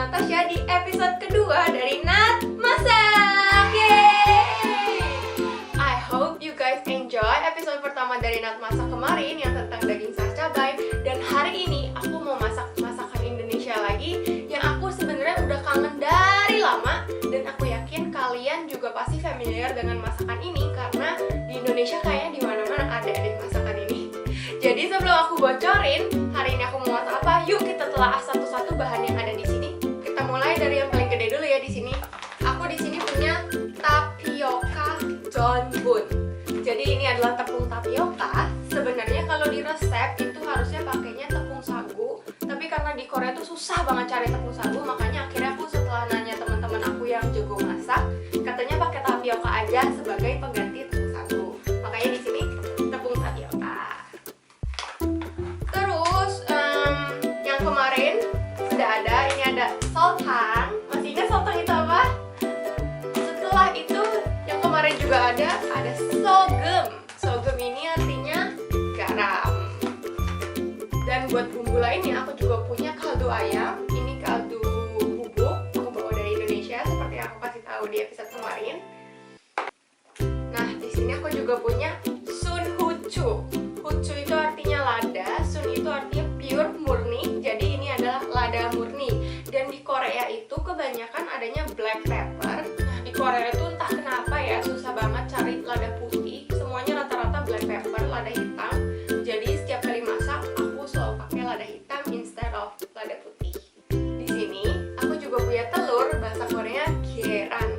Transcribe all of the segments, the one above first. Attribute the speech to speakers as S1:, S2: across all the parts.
S1: Natasha di episode kedua dari Nat Masak. Yeay! I hope you guys enjoy episode pertama dari Nat Masak kemarin yang tentang daging saus cabai. Dan hari ini aku mau masak masakan Indonesia lagi yang aku sebenarnya udah kangen dari lama. Dan aku yakin kalian juga pasti familiar dengan masakan ini karena di Indonesia kayaknya di mana-mana ada deh masakan ini. Jadi sebelum aku bocorin hari ini aku mau masak apa, yuk kita telaah satu-satu bahan yang ada di sini. Kita mulai dari yang paling gede dulu ya di sini. Aku di sini punya tapioka Jeonbun. Jadi ini adalah tepung tapioka. Sebenarnya kalau di resep itu harusnya pakainya tepung sagu, tapi karena di Korea tuh susah banget cari tepung sagu, makanya akhirnya aku setelah nanya teman-teman aku yang jago masak, katanya pakai tapioka aja sebagai pengganti tepung sagu. Makanya di sini tepung tapioka. Terus yang kemarin sudah ada, ini ada soltang. Masih ingat soltang itu apa? Setelah itu yang kemarin juga ada sogem. Sogem ini artinya garam. Dan buat bumbu lainnya aku juga punya kaldu ayam. Ini kaldu bubuk, aku bawa dari Indonesia seperti yang aku kasih tahu di episode kemarin. Nah, di sini aku juga punya sun huchu. Huchu itu artinya lada, sun itu artinya pure murni. Jadi ini adalah lada murni. Dan di Korea itu kebanyakan adanya black pepper. Nah, di Korea itu entah kenapa ya susah banget cari lada putih. Semuanya rata-rata black pepper, lada hitam. Jadi setiap kali masak aku selalu pakai lada hitam instead of lada putih. Di sini aku juga punya telur, bahasa Korea geran.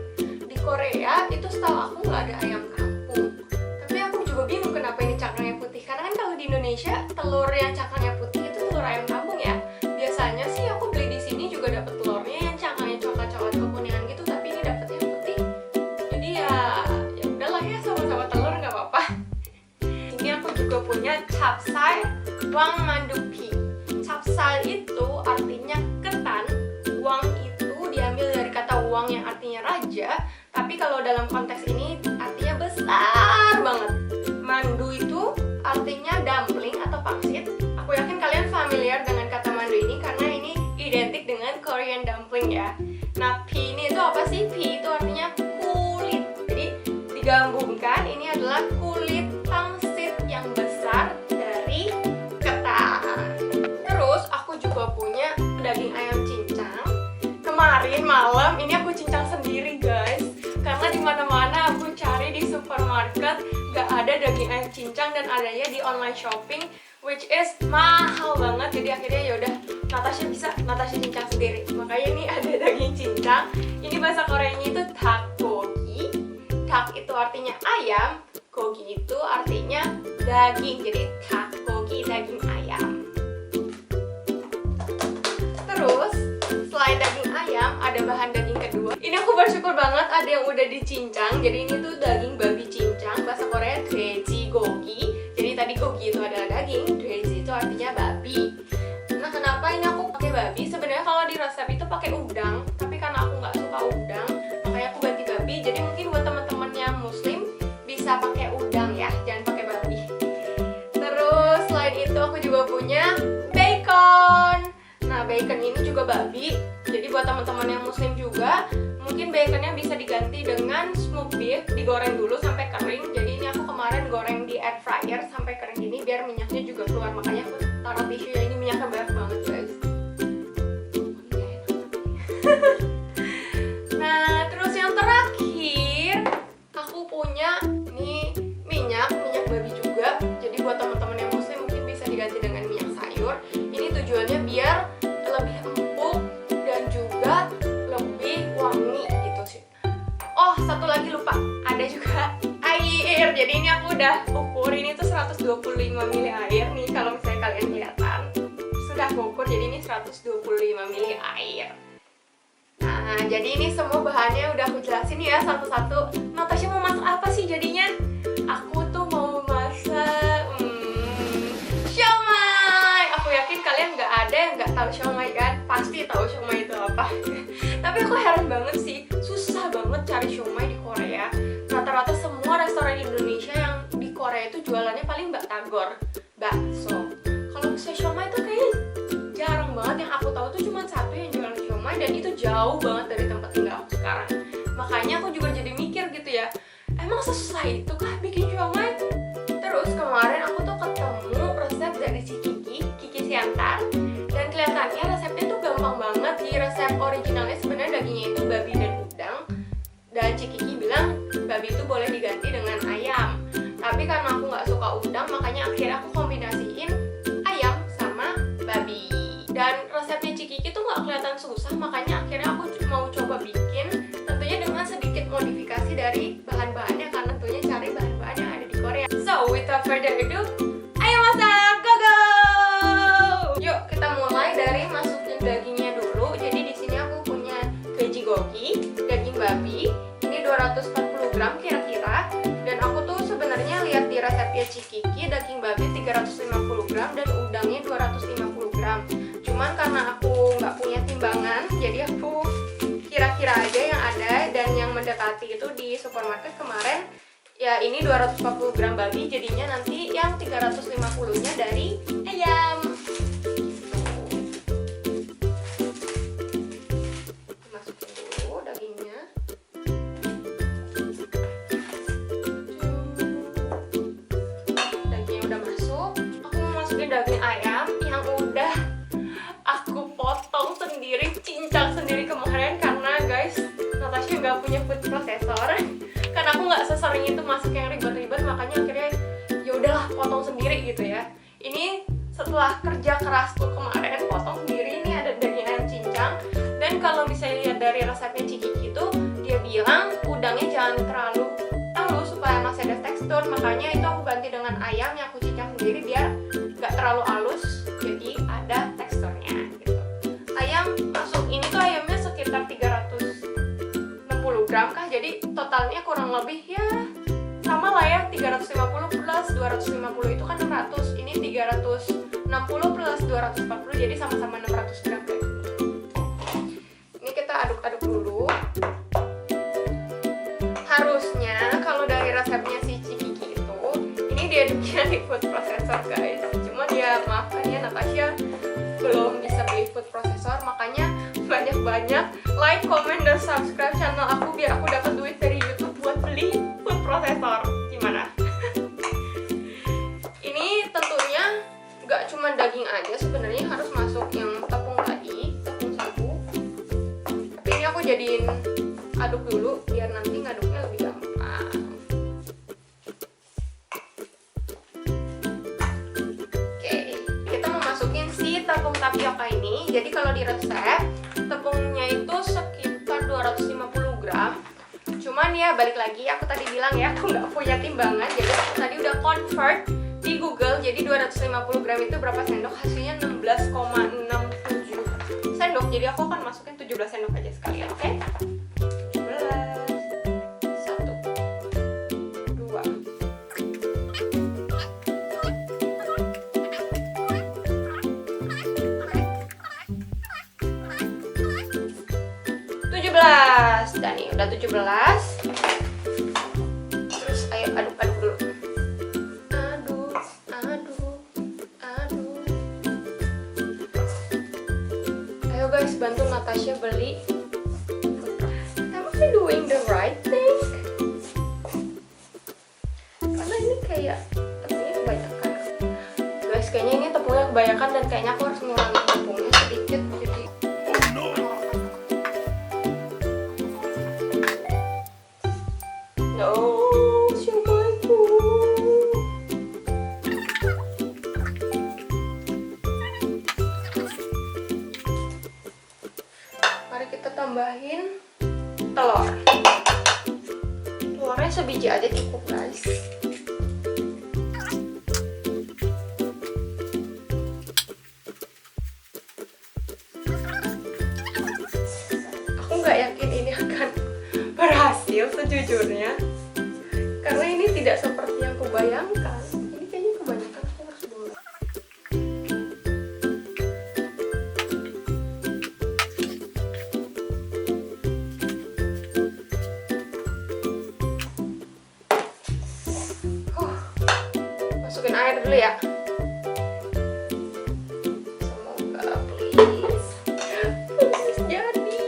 S1: Di Korea itu setahu aku nggak ada ayam kampung. Tapi aku juga bingung kenapa ini cangkangnya putih. Karena kan kalau di Indonesia telur yang cangkangnya putih itu telur ayam kampung ya. Biasanya sih aku beli di sini juga dapat telurnya yang cangkangnya coklat-coklat kekuningan gitu, tapi ini dapet yang putih. Jadi ya udahlah ya, sama-sama telur nggak apa-apa. Ini aku juga punya chapsal wang mandupi. Chapsal itu artinya ketan, wang itu diambil dari kata wang yang artinya raja, tapi kalau dalam konteks ini artinya besar banget. Mandu itu artinya dumpling atau pangsit. Aku yakin kalian familiar dengan kata mandu ini karena ini identik dengan Korean dumpling ya. Nah, pi ini itu apa sih? Pi itu artinya kulit. Jadi digabungkan ini adalah kulit pangsit yang besar dari ketan. Terus aku juga punya daging ayam cincang. Kemarin malam ini aku cincang sendiri guys, karena di mana-mana aku cari di supermarket gak ada daging ayam cincang dan adanya di online shopping, which is mahal banget. Jadi akhirnya yaudah Natasha cincang sendiri. Makanya ini ada daging cincang. Ini bahasa Koreanya itu dakgogi. Dak itu artinya ayam, gogi itu artinya daging. Jadi dakgogi, daging ayam. Terus selain daging ayam ada bahan daging kedua. Ini aku bersyukur banget ada yang udah dicincang. Jadi ini tuh daging babi cincang, bahasa Korea 돼지 gogi. Jadi tadi gogi itu adalah daging, 돼지 itu artinya babi. Nah, kenapa ini aku pakai babi? Sebenarnya kalau di resep itu pakai udang, tapi karena aku nggak suka udang, makanya aku ganti babi. Jadi mungkin buat teman-teman yang muslim bisa pakai udang ya, jangan pakai babi. Terus selain itu aku juga punya bacon. Nah, bacon ini juga babi. Jadi buat teman-teman yang muslim juga, mungkin baconnya bisa diganti dengan smoked beef, digoreng dulu sampai kering. Jadi ini aku kemarin goreng di air fryer sampai kering gini biar minyaknya juga keluar. Makanya aku taruh tisu ya, ini minyaknya banyak banget guys. Nah, terus yang terakhir aku punya ini minyak babi juga. Jadi buat teman-teman yang muslim mungkin bisa diganti dengan minyak sayur. Ini tujuannya biar lebih empuk dan juga lebih wangi gitu sih. Oh, satu lagi lupa, ada juga air. Jadi ini aku udah ukur, ini tuh 125 ml air nih kalau misalnya kalian kelihatan. Sudah aku ukur, jadi ini 125 ml air. Nah, jadi ini semua bahannya udah aku jelasin ya satu-satu. Natasha mau masak apa sih jadinya? Aku tuh mau masak siomay. Aku yakin kalian nggak ada yang nggak tahu siomay kan? Pasti tahu siomay itu apa. Tapi aku heran banget sih, susah banget cari siomay di Korea. Rata-rata semua restoran Indonesia yang di Korea itu jualannya paling batagor, bakso. Kalau misalnya siomay itu kayaknya jarang banget. Yang aku tahu tuh cuma satu yang jualan siomay dan itu jauh banget dari tempat tinggal aku sekarang. Makanya aku juga jadi mikir gitu ya, emang sesusah itu kah bikin siomay? Terus kemarin aku tuh ketemu resep dari si Kiki Siantar, dan kelihatannya resepnya tuh gampang banget. Di resep originalnya sebenarnya dagingnya itu babi dan udang, dan si Kiki bilang babi itu boleh diganti dengan ayam. Tapi karena aku nggak suka udang, makanya akhirnya aku kombinasiin ayam sama babi. Dan resepnya Cikiki tuh nggak kelihatan susah, makanya akhirnya aku mau coba bikin, tentunya dengan sedikit modifikasi dari bahan-bahannya, karena tentunya cari bahan-bahan yang ada di Korea. So, without further ado, ayo masak, go go! Yuk kita mulai dari masukin dagingnya dulu. Jadi di sini aku punya veggie daging babi, ini 240 gram kira-kira. Dan aku tuh sebenarnya lihat di resepnya Cikiki, daging babi 350 gram dan udangnya 250 gram. Cuman karena aku nggak punya timbangan, jadi aku kira-kira aja yang ada, dan yang mendekati itu di supermarket kemarin. Ya ini 240 gram babi, jadinya nanti yang 350-nya dari ayam. Masukin dulu dagingnya. Dagingnya udah masuk. Aku mau masukin daging ayam yang udah aku potong sendiri, cincang sendiri kemarin, karena guys, Natasha nggak punya food processor. Karena aku nggak sesering itu masak yang ribet-ribet, makanya akhirnya ya udahlah potong sendiri gitu ya. Ini setelah kerja kerasku kemarin potong sendiri. Ini ada daging ayam cincang, dan kalau misalnya lihat dari resepnya Cikiki itu dia bilang udangnya jangan terlalu halus supaya masih ada tekstur, makanya itu aku ganti dengan ayam yang aku cincang sendiri biar nggak terlalu halus, jadi ada teksturnya gitu. Ayam masuk, ini tuh ayamnya sekitar 360 gram kah, jadi totalnya kurang lebih ya sama lah ya, 350 plus 250 itu kan 600, ini 360 plus 240, jadi sama-sama 600 gram deh. Ini kita aduk-aduk dulu. Harusnya kalau dari resepnya si Cikiki itu, ini diaduknya di food processor guys. Cuman ya maafkan ya, Natasha belum bisa beli food processor, makanya banyak-banyak like, comment, dan subscribe channel aku biar aku dapat duit dari YouTube buat beli food processor. Gimana? Ini tentunya nggak cuma daging aja, sebenarnya harus masuk yang tepung tadi, tepung sagu. Tapi ini aku jadiin aduk dulu biar nanti ngaduknya lebih gampang. Oke, kita mau masukin si tepung tapioka ini. Jadi kalau di resep tepungnya itu sekitar 250 gram. Cuman ya balik lagi, aku tadi bilang ya aku nggak punya timbangan, jadi aku tadi udah convert di Google. Jadi 250 gram itu berapa sendok? Hasilnya 16,67 sendok. Jadi aku akan masukin 17 sendok aja sekalian, oke? 17, dan ini udah 17. Terus ayo aduk-aduk dulu. Aduk. Ayo guys, bantu Natasha beli. Am I doing the right thing? Karena ini kayak tepungnya kebanyakan. Guys, kayaknya ini tepungnya kebanyakan dan kayaknya aku harus ngurangin tepungnya sedikit. Jadi no, siomayku. Mari kita tambahin telur. Telurnya sebiji aja cukup guys. Aku nggak yakin ini akan berhasil sejujurnya, karena ini tidak seperti yang kubayangkan. Ini kayaknya kebanyakan, aku harus dulu. Masukin air dulu ya. Semoga please jadi.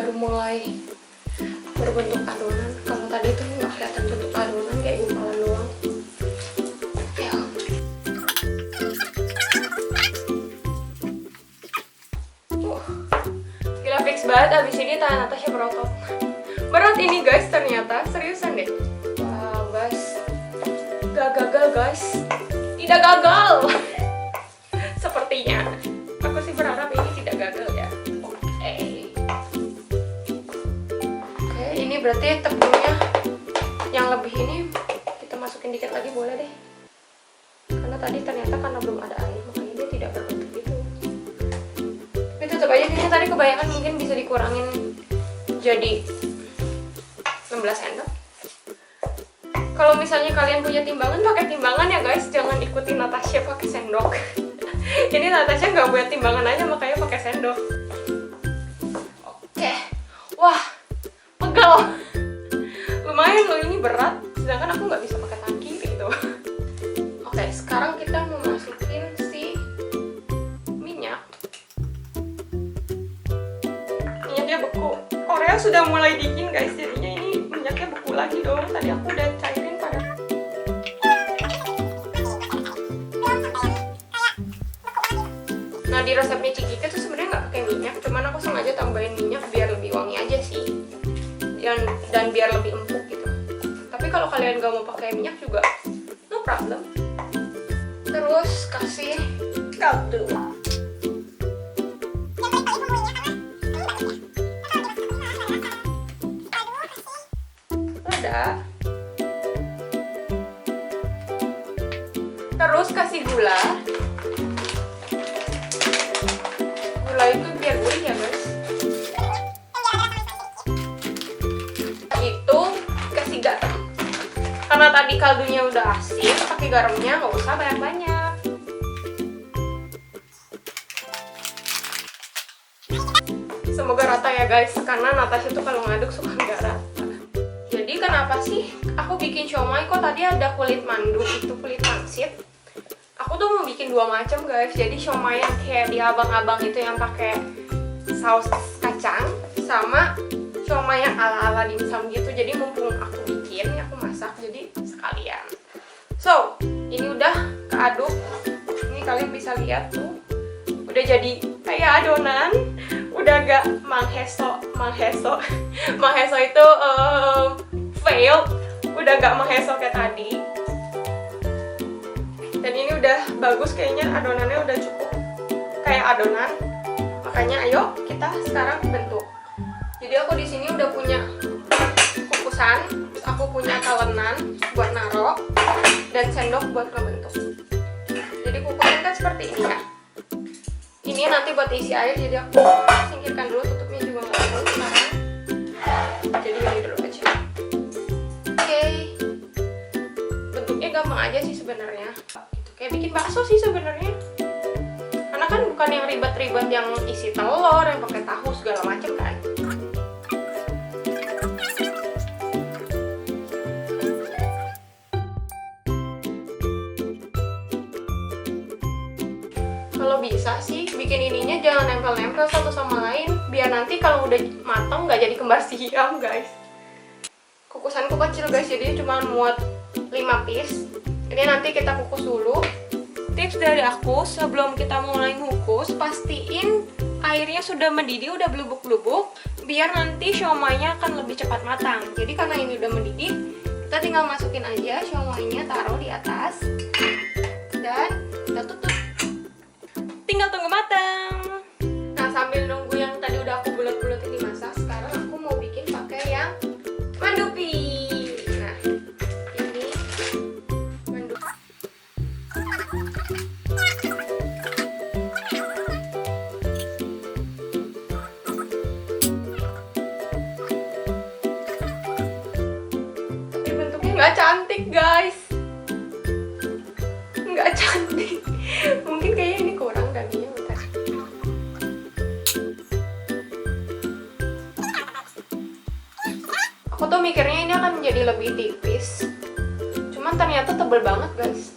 S1: baru mulai berbentuk adonan. Kalau tadi tuh nggak kelihatan bentuk adonan, kayak gumpalan doang. Ya. Gila fix banget. Abis ini tangan Natasha berotot. Berat ini guys ternyata, seriusan deh. Wow guys, gak gagal guys, tidak gagal. Sepertinya. Aku sih berharap ini tidak gagal ya. Oke, ini berarti tepungnya yang lebih ini kita masukin dikit lagi boleh deh. Karena tadi ternyata karena belum ada air, makanya dia tidak berbentuk gitu. Tapi tetap aja kayaknya tadi kebanyakan, mungkin bisa dikurangin jadi 16 sendok. Kalau misalnya kalian punya timbangan, pakai timbangan ya guys, jangan ikutin Natasha pakai sendok. Ini Natasha nggak buat timbangan aja, makanya pakai sendok. Oke, wah, pegel. Lumayan loh, ini berat. Sedangkan aku nggak bisa pakai tangan kiri gitu. Oke, sekarang kita mau masukin si minyak. Minyaknya beku. Korea sudah mulai dingin guys, jadinya ini minyaknya beku lagi dong. Tadi aku udah cairin pada. Nah, di resepnya Cikike tuh sebenarnya nggak pakai minyak, cuman aku sengaja tambahin minyak biar lebih wangi aja sih, dan biar lebih empuk gitu. Tapi kalau kalian nggak mau pakai minyak juga no problem. Terus kasih kaldu. Lada. Terus kasih gula. Gula itu biar gurih ya guys. Itu kasih garam. Karena tadi kaldunya udah asin, pakai garamnya nggak usah banyak-banyak. Semoga rata ya guys, karena Natasha tuh kalau ngaduk suka nggak rata. Jadi kenapa sih aku bikin siomay kok tadi ada kulit mandu, itu kulit pangsit. Aku tuh mau bikin dua macam guys. Jadi siomay yang kayak di abang-abang itu yang pakai saus kacang, sama siomay yang ala-ala dimsum gitu. Jadi mumpung aku bikin, aku masak, jadi sekalian. So, ini udah keaduk. Ini kalian bisa lihat tuh, udah jadi kayak adonan. Udah gak mangheso itu fail. Udah gak mangheso kayak tadi. Dan ini udah bagus kayaknya, adonannya udah cukup kayak adonan. Makanya ayo kita sekarang bentuk. Jadi aku di sini udah punya kukusan, terus aku punya talenan buat naro, dan sendok buat ngebentuk. Jadi kukusan kan seperti ini ya. Ini nanti buat isi air, jadi aku singkirkan dulu, tutupnya juga nggak perlu sekarang. Jadi ini dulu aja. Oke. Bentuknya gampang aja sih sebenarnya. Kayak bikin bakso sih sebenarnya. Karena kan bukan yang ribet-ribet yang isi telur, yang pakai tahu segala macam kan. Kalau bisa sih bikin ininya jangan nempel-nempel satu sama lain, biar nanti kalau udah matang nggak jadi kembar siam guys. Kukusanku kecil guys, jadi cuma muat 5 piece. Ini nanti kita kukus dulu. Tips dari aku, sebelum kita mulai ngukus, pastiin airnya sudah mendidih, udah belubuk-belubuk, biar nanti siomaynya akan lebih cepat matang. Jadi karena ini udah mendidih, kita tinggal masukin aja siomaynya, taruh di atas, dan kita tutup. Tinggal tunggu matang. Nah, sambil nunggu yang tadi udah aku bulet-bulet ini masak, sekarang aku mau bikin pakai yang mandupi. Nah, ini mandupi. Tapi bentuknya nggak cantik guys. Nggak cantik. Mungkin kayaknya ini kurang dagingnya, bentar. Aku tuh mikirnya ini akan menjadi lebih tipis, cuman ternyata tebel banget guys.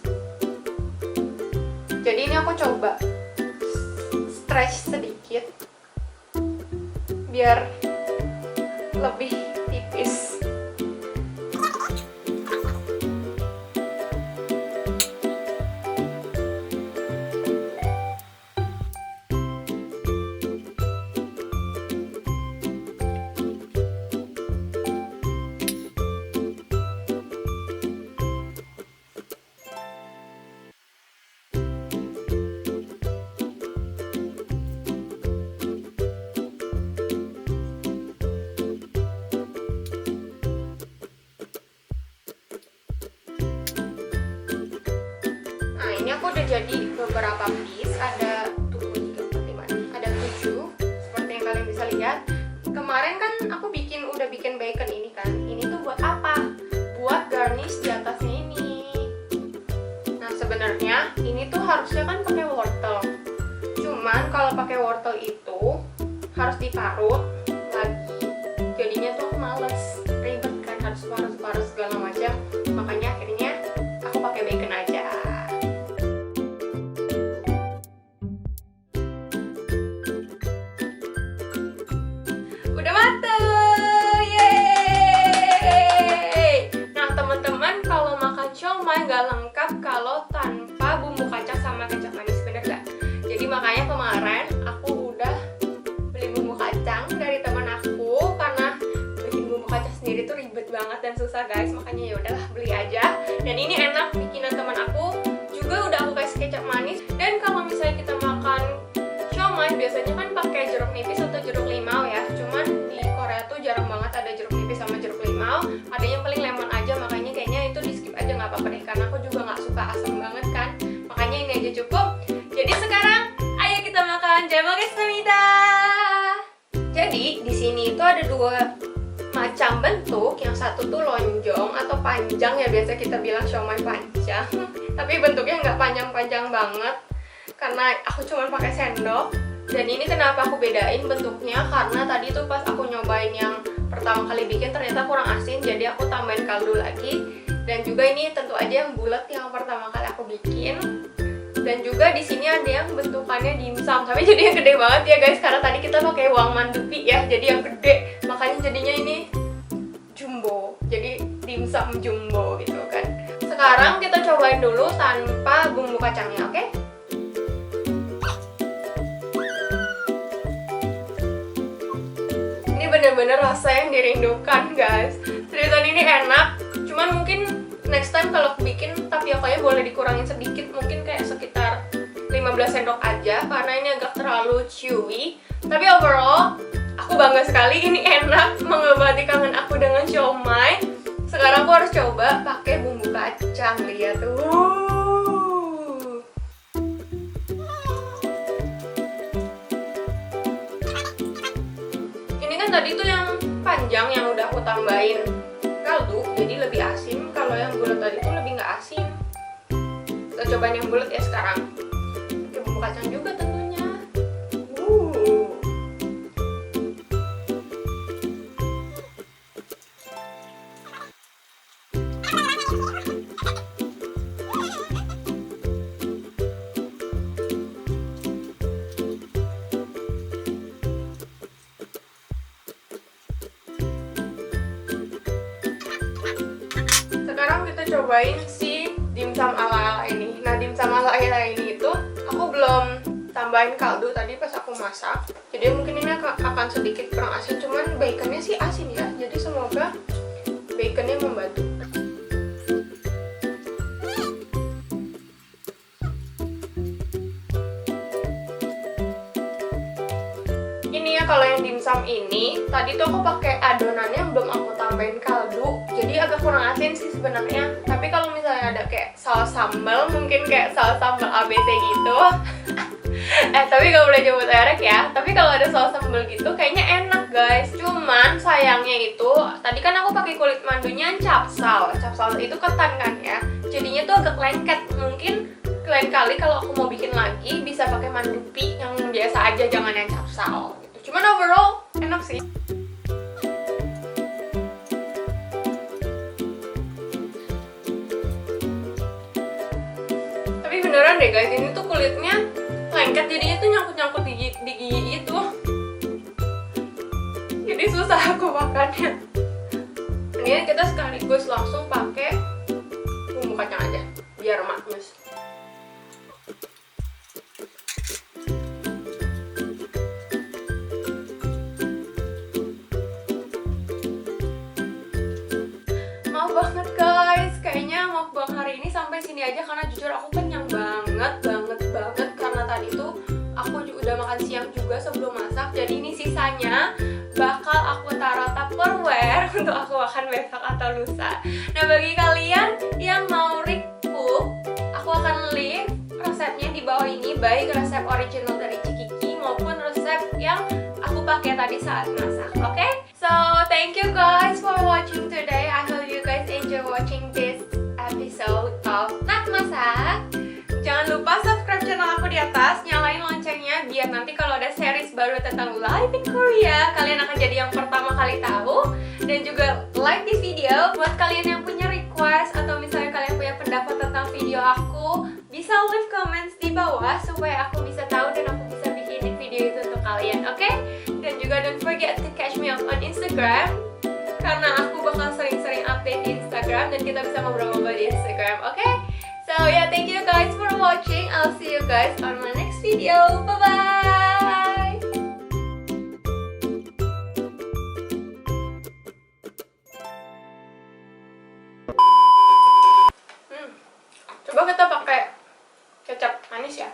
S1: Jadi ini aku coba stretch sedikit biar lebih tipis. Ini aku udah jadi beberapa piece, ada 7 seperti yang kalian bisa lihat. Kemarin kan aku udah bikin bacon ini kan. Ini tuh buat apa? Buat garnish di atasnya ini. Nah, sebenarnya ini tuh harusnya kan pakai wortel. Cuman kalau pakai wortel itu harus diparut lagi. Jadinya tuh aku males, ribet kan, harus parut segala macam. Makanya akhirnya aku pakai bacon aja. Udah mateng, yeay! Nah teman-teman, kalau makan siomay nggak lengkap kalau tanpa bumbu kacang sama kecap manis, bener nggak? Jadi makanya kemarin aku udah beli bumbu kacang dari teman aku, karena bikin bumbu kacang sendiri tuh ribet banget dan susah guys, makanya ya udahlah beli aja. Dan ini enak bikinan teman aku, juga udah aku kasih kecap manis. Dan kalau misalnya kita makan siomay biasanya kan pakai jeruk nipis atau jeruk limau ya, cuman di Korea tuh jarang banget ada jeruk nipis sama jeruk limau, adanya paling lemon aja. Makanya kayaknya itu di skip aja, nggak apa-apa deh, karena aku juga nggak suka asam banget kan, makanya ini aja cukup. Jadi sekarang ayo kita makan jamogesnamida. Jadi di sini itu ada 2 macam bentuk, yang satu tuh lonjong atau panjang ya, biasa kita bilang siomay panjang tapi bentuknya nggak panjang-panjang banget karena aku cuma pakai sendok. Dan ini kenapa aku bedain bentuknya, karena tadi tuh pas aku nyobain yang pertama kali bikin ternyata kurang asin, jadi aku tambahin kaldu lagi. Dan juga ini tentu aja yang bulat yang pertama kali aku bikin. Dan juga di sini ada yang bentukannya dimsum, tapi jadi yang gede banget ya guys, karena tadi kita pakai uang mandupi ya, jadi yang gede, makanya jadinya ini jumbo, jadi dimsum jumbo gitu kan. Sekarang kita cobain dulu tanpa bumbu kacangnya, oke? Bener-bener rasa yang dirindukan guys. Seriusan ini enak. Cuman mungkin next time kalau aku bikin tapiokanya boleh dikurangin sedikit, mungkin kayak sekitar 15 sendok aja, karena ini agak terlalu chewy. Tapi overall aku bangga sekali, ini enak, mengobati kangen aku dengan siomay. Sekarang aku harus coba pakai bumbu kacang. Lihat tuh. Tadi tuh yang panjang yang udah aku tambahin kaldu, jadi lebih asin. Kalau yang bulat tadi tuh lebih nggak asin. Kita cobain yang bulat ya sekarang. Pakai bumbu kacang juga tentunya. Sekarang kita cobain si dimsum ala-ala ini. Nah, dimsum ala-ala ini itu aku belum tambahin kaldu tadi pas aku masak, jadi mungkin ini akan sedikit kurang asin, cuman baconnya sih asin ya, jadi semoga baconnya membantu. Ini ya, kalau yang dimsum ini tadi tuh aku pakai adonannya belum aku tambahin kaldu, jadi agak kurang asin sih sebenarnya. Tapi kalau misalnya ada kayak saus sambal, mungkin kayak saus sambal ABC gitu tapi gak boleh nyebut merek ya. Tapi kalau ada saus sambal gitu kayaknya enak guys. Cuman sayangnya itu tadi kan aku pakai kulit mandunya capsal itu ketan kan ya, jadinya tuh agak lengket. Mungkin lain kali kalau aku mau bikin lagi bisa pakai mandupi yang biasa aja, jangan yang capsal gitu. Cuman overall enak sih. Tapi beneran deh guys, ini tuh kulitnya lengket, jadinya tuh nyangkut-nyangkut di gigi itu. Jadi susah susah aku makannya. Ini kita sekaligus langsung pakai bumbu kacang aja biar maknyus. Maaf banget guys, kayaknya mukbang hari ini sampai sini aja karena jujur aku kenyang banget karena tadi tuh aku juga udah makan siang juga sebelum masak. Jadi ini sisanya bakal aku taruh Tupperware untuk aku makan besok atau lusa. Nah, bagi kalian yang mau recook, aku akan leave resepnya di bawah ini, baik resep original dari Cikiki maupun resep yang aku pakai tadi saat masak. Oke? So, thank you guys for watching today. I hope you guys enjoy watching this episode of Nak Masak. Jangan lupa subscribe channel aku di atas, nyalain loncengnya biar nanti kalau ada series baru tentang live in Korea, kalian akan jadi yang pertama kali tahu. Dan juga like di video. Buat kalian yang punya request atau misalnya kalian punya pendapat tentang video aku, bisa leave comments di bawah supaya aku bisa tahu dan aku bisa bikin video itu untuk kalian, oke? Dan juga don't forget to catch me up on Instagram, karena aku bakal sering-sering update di Instagram dan kita bisa ngobrol-ngobrol di Instagram, oke? So yeah, thank you guys for watching. I'll see you guys on my next video. Bye-bye! Coba kita pakai kecap manis ya.